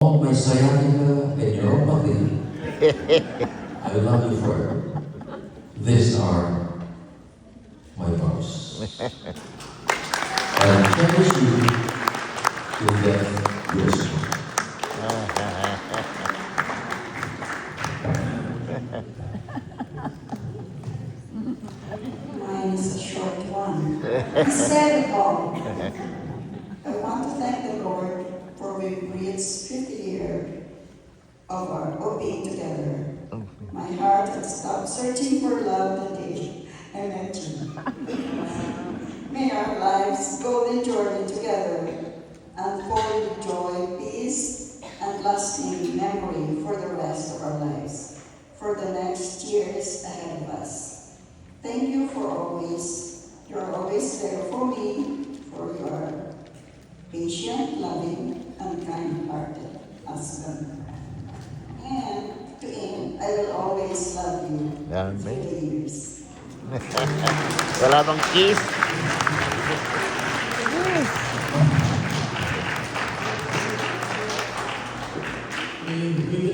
all my sciatica and neuropathy, I love you forever. These are my vows. And cherish you till death do us part. Mine is a short one. He said it all. I want to thank the Lord for we've reached 50 years of being together. My heart had stopped searching for love the day I met you. May our lives go in journey together and full with joy, peace, and lasting memory for the rest of our lives, for the next years ahead of us. Thank you for you're always there for me, for your patient, loving, and kind-hearted husband. And to him, I will always love you Amen. through the years. Wala bang kiss?